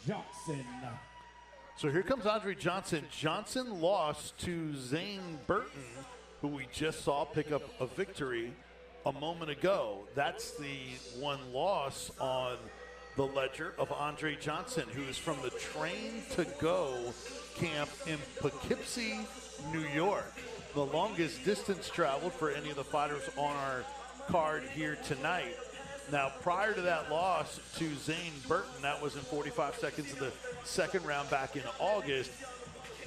Johnson. So here comes Andre Johnson. Johnson lost to Zane Burton, who we just saw pick up a victory a moment ago. That's the one loss on the ledger of Andre Johnson, who is from the Train to Go camp in Poughkeepsie, New York. The longest distance traveled for any of the fighters on our card here tonight. Now, prior to that loss to Zane Burton, that was in 45 seconds of the second round back in August,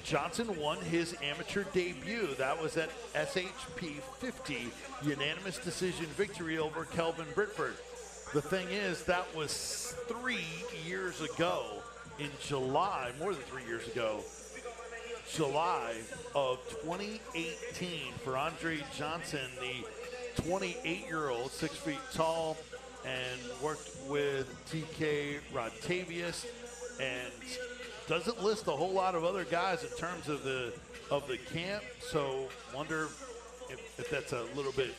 Johnson won his amateur debut. That was at SHP 50, unanimous decision victory over Kelvin Britford. The thing is, that was 3 years ago in July, more than 3 years ago, July of 2018 for Andre Johnson, the 28-year-old, 6 feet tall, and worked with TK Rodtavius, and doesn't list a whole lot of other guys in terms of the camp. So wonder if that's a little bit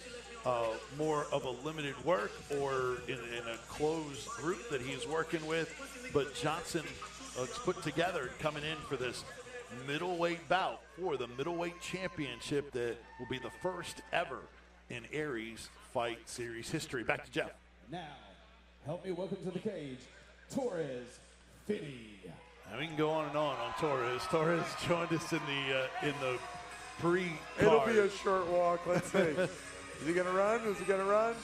more of a limited work or in a closed group that he's working with. But Johnson looks put together coming in for this middleweight bout for the middleweight championship that will be the first ever in Aries Fight Series history. Back to Jeff. Now, help me welcome to the cage, Torrez Finney. And we can go on Torrez. Torrez joined us in the pre-card. It'll be a short walk. Let's see. Is he gonna run? Is he gonna run?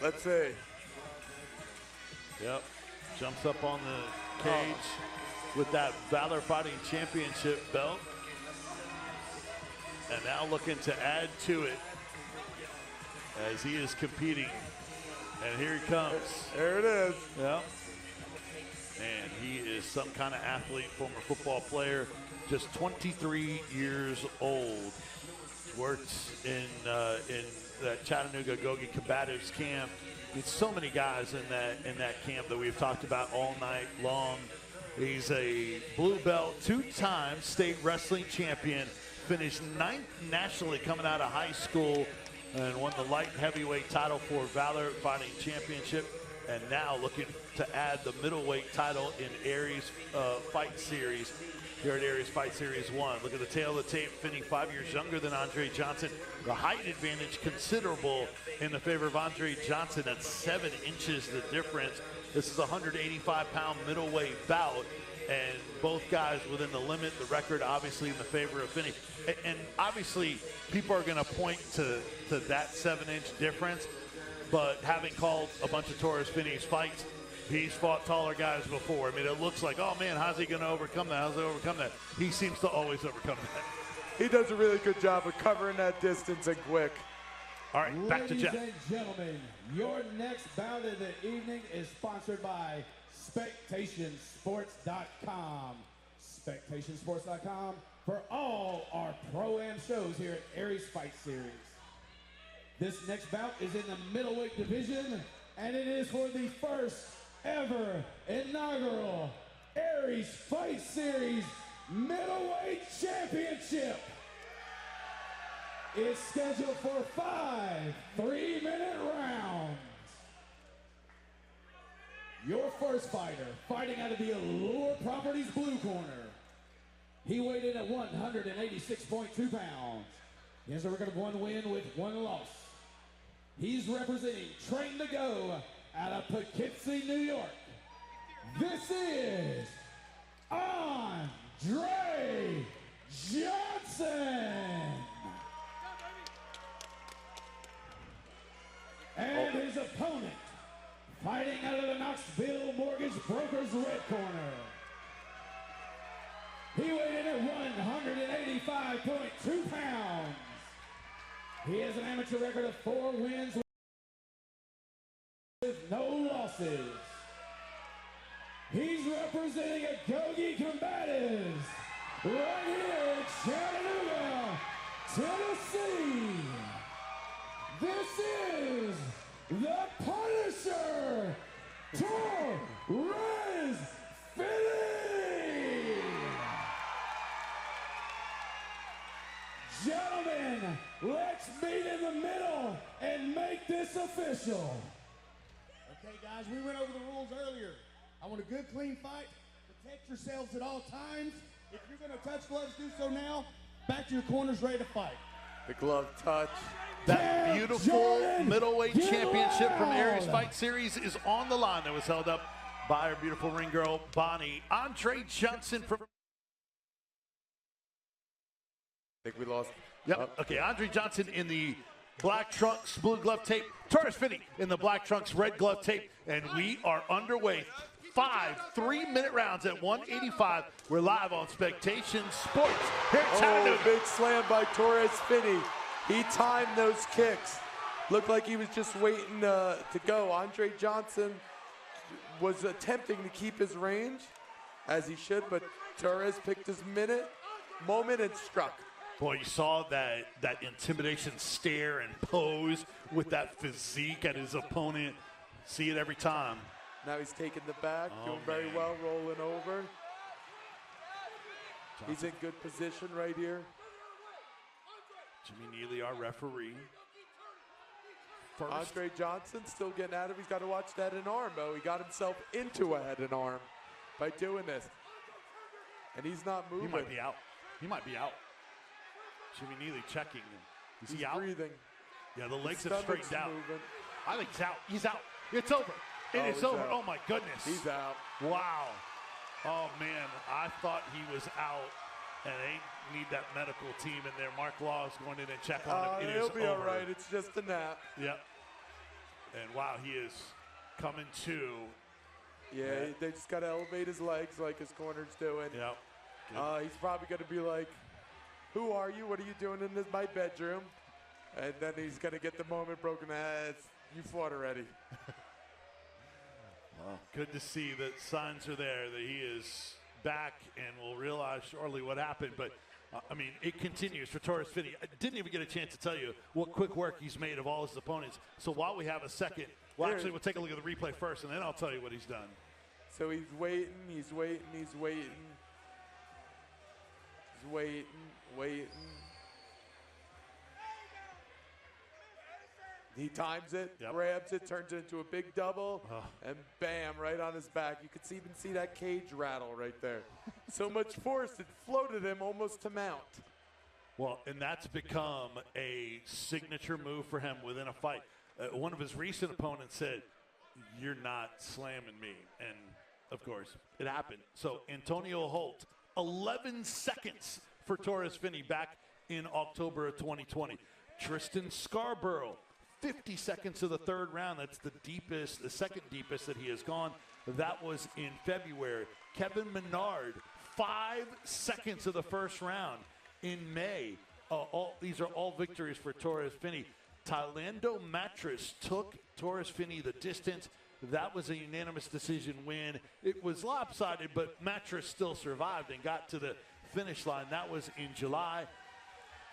Let's see. Yep. Jumps up on the cage with that Valor Fighting Championship belt. And now looking to add to it as he is competing. And here he comes. There it is. Yep. And he is some kind of athlete, former football player, just 23 years old. Works in that Chattanooga Gogi Combatives camp. There's so many guys in that camp that we've talked about all night long. He's a blue belt, two-time state wrestling champion, finished 9th nationally coming out of high school, and won the light heavyweight title for Valor Fighting Championship, and now looking to add the middleweight title in Aries Fight Series here at Aries Fight Series 1. Look at the tail of the tape. Finney 5 years younger than Andre Johnson. The height advantage considerable in the favor of Andre Johnson. That's 7 inches the difference. This is a 185-pound middleweight bout, and both guys within the limit. The record obviously in the favor of Finney. And obviously people are going to point to that 7-inch difference, but having called a bunch of Torrez Finney's fights, he's fought taller guys before. I mean, it looks like, oh man, how's he going to overcome that? How's he overcome that? He seems to always overcome that. He does a really good job of covering that distance and quick. All right, back to Jeff. Ladies and gentlemen, your next bout of the evening is sponsored by SpectationSports.com. SpectationSports.com for all our Pro-Am shows here at Aries Fight Series. This next bout is in the middleweight division, and it is for the first ever inaugural Aries Fight Series Middleweight Championship. It's scheduled for 5 3-minute rounds. Your first fighter, fighting out of the Allure Properties blue corner. He weighed in at 186.2 pounds. He has a record of 1 win with 1 loss. He's representing Train to Go out of Poughkeepsie, New York. This is Andre Johnson. And his opponent, fighting out of the Knoxville Mortgage Brokers red corner. He weighed in at 185.2 pounds. He has an amateur record of 4 wins with no losses. He's representing a Gogi Combatives right here in Chattanooga, Tennessee. This is the Punisher, Torrez Finney. Gentlemen, let's meet in the middle and make this official. Okay, guys, we went over the rules earlier. I want a good, clean fight. Protect yourselves at all times. If you're going to touch gloves, do so now. Back to your corners, ready to fight. The glove touch. That beautiful middleweight championship from Aries Fight Series is on the line. That was held up by our beautiful ring girl, Bonnie. Andre Johnson from... I think we lost. Yep. Okay, Andre Johnson in the black trunks, blue glove tape. Torrez Finney in the black trunks, red glove tape. And we are underway. 5 3-minute rounds at 185. We're live on Spectation Sports. Here in Chattanooga. Big slam by Torrez Finney. He timed those kicks. Looked like he was just waiting to go. Andre Johnson was attempting to keep his range, as he should, but Torrez picked his moment and struck. Boy, you saw that intimidation stare and pose with that physique at his opponent. See it every time. Now he's taking the back, doing very well, rolling over. Johnson. He's in good position right here. Jimmy Neely, our referee. First. Andre Johnson still getting at him. He's got to watch that head and arm, though. He got himself into a head and arm by doing this. And he's not moving. He might be out. He might be out. Jimmy Neely checking. Is he out? Breathing. Yeah, the legs have straightened out. Moving. I think he's out. He's out. It's over. It is over. Out. Oh, my goodness. He's out. Wow. Oh, man. I thought he was out, and they need that medical team in there. Mark Law is going in and check on him. It he'll is be over. all right. It's just a nap. Yep. And, wow, he is coming to. Yeah, they just got to elevate his legs like his corner's doing. Yep. He's probably going to be like, who are you? What are you doing in my bedroom? And then he's going to get the moment broken. You fought already. Well, good to see that signs are there that he is back, and we'll realize shortly what happened. But, I mean, it continues for Torrez Finney. I didn't even get a chance to tell you what quick work he's made of all his opponents. So while we have a second, well, actually, we'll take a look at the replay first, and then I'll tell you what he's done. So he's waiting, he's waiting, he's waiting. He's waiting, waiting. He times it, grabs it, turns it into a big double, and bam, right on his back. You could even see that cage rattle right there. So much force, it floated him almost to mount. Well, and that's become a signature move for him within a fight. One of his recent opponents said, "You're not slamming me." And, of course, it happened. So Antonio Holt, 11 seconds for Torrez Finney back in October of 2020. Tristan Scarborough, 50 seconds of the third round. That's the deepest, the second deepest that he has gone. That was in February. Kevin Menard, 5 seconds of the first round in May. These are all victories for Torrez Finney. Thailand Mattress took Torrez Finney the distance. That was a unanimous decision win. It was lopsided, but Mattress still survived and got to the finish line. That was in July.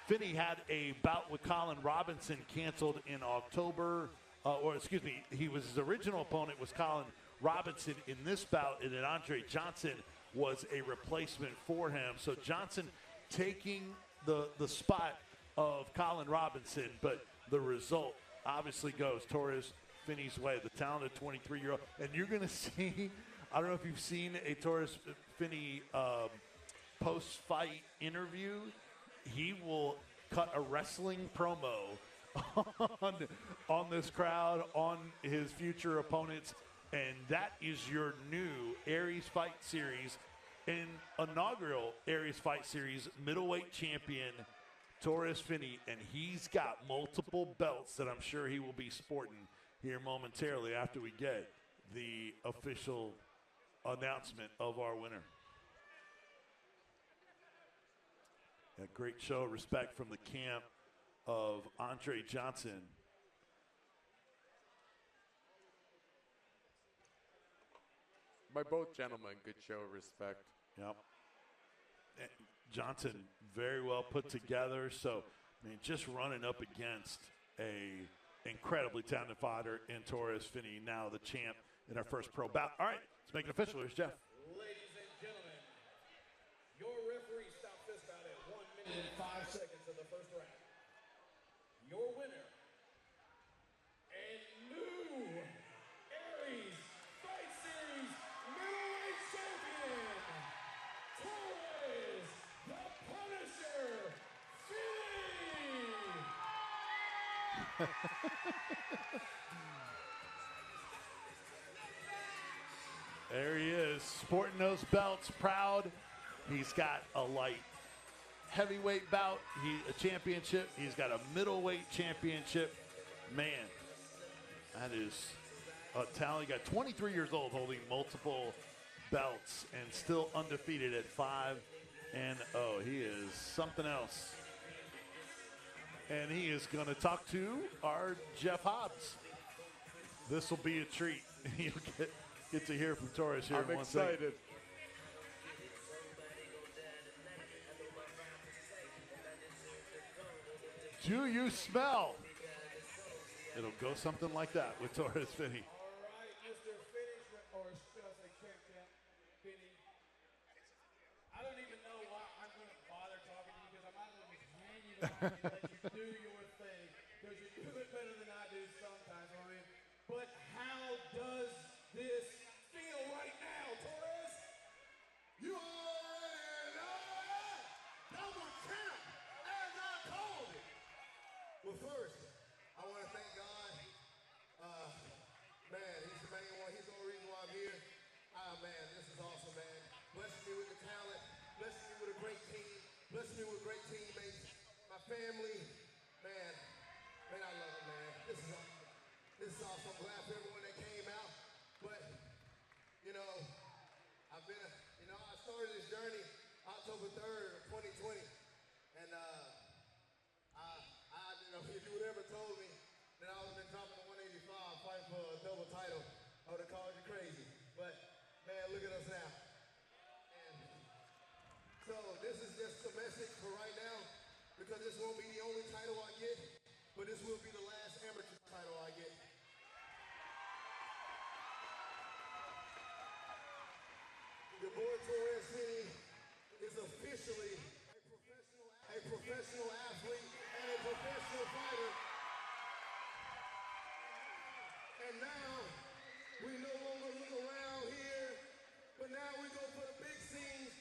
Finney had a bout with Colin Robinson canceled in October, his original opponent was Colin Robinson in this bout, and then Andre Johnson was a replacement for him. So Johnson taking the spot of Colin Robinson, but the result obviously goes Torrez Finney's way, the talented 23-year-old. And you're going to see, I don't know if you've seen a Torrez Finney post-fight interview. He will cut a wrestling promo on this crowd, on his future opponents, and that is your new Aries Fight Series, an inaugural Aries Fight Series middleweight champion, Torrez Finney, and he's got multiple belts that I'm sure he will be sporting here momentarily after we get the official announcement of our winner. A great show of respect from the camp of Andre Johnson. By both gentlemen, good show of respect. Yep. And Johnson very well put together. So, I mean, just running up against a incredibly talented fighter in Torrez Finney, now the champ in our first pro bout. All right, let's make it official. Here's Jeff. Ladies and gentlemen, your referee stopped this bout at 1 minute and 5 seconds of the first round. Your winner and new There he is, sporting those belts, proud. He's got a light heavyweight bout, a championship. He's got a middleweight championship. Man, that is a talent. He got 23 years old, holding multiple belts and still undefeated at 5-0. He is something else. And he is going to talk to our Jeff Hobbs. This will be a treat. You'll get to hear from Torrez here in 1 second. I'm excited. Do you smell? It'll go something like that with Torrez Finney. All right, Mr. Finney, or should I say Champ Finney. I don't even know why I'm going to bother talking to you because I might as well just hand you the mic and let you do your thing because you do it better than I do sometimes. I mean, but how does this feel right now, Torrez? You already know double champ, as I called it. Well, first, I want to thank God. Man, he's the main one. He's the only reason why I'm here. Man, this is awesome, man. Blessing me with the talent. Blessing me with a great team. Blessing me with great teammates. My family. Man, I love it, man. This is awesome. This is awesome. I'm glad for everyone that came out. But, you know, I started this journey October 3rd, 2020. And, if you would ever told me that I would have been dropping to 185 fighting for a double title, I would have called you crazy. But, man, look at us now. And so this is just a message for right now, because this won't be the only title I get, but this will be the last amateur title I get. Your boy Torrez Finney is officially a professional athlete and a professional fighter. And now, we no longer look around here, but now we go for the big scenes.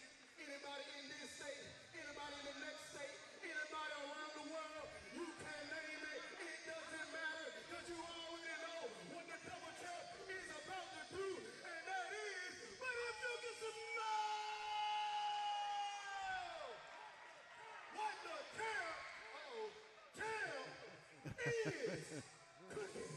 Anybody in this state, anybody in the next state, anybody around the world, you can name it. It doesn't matter, because you already know what the double champ is about to do, and that is, but if you get some what the champ is cooking.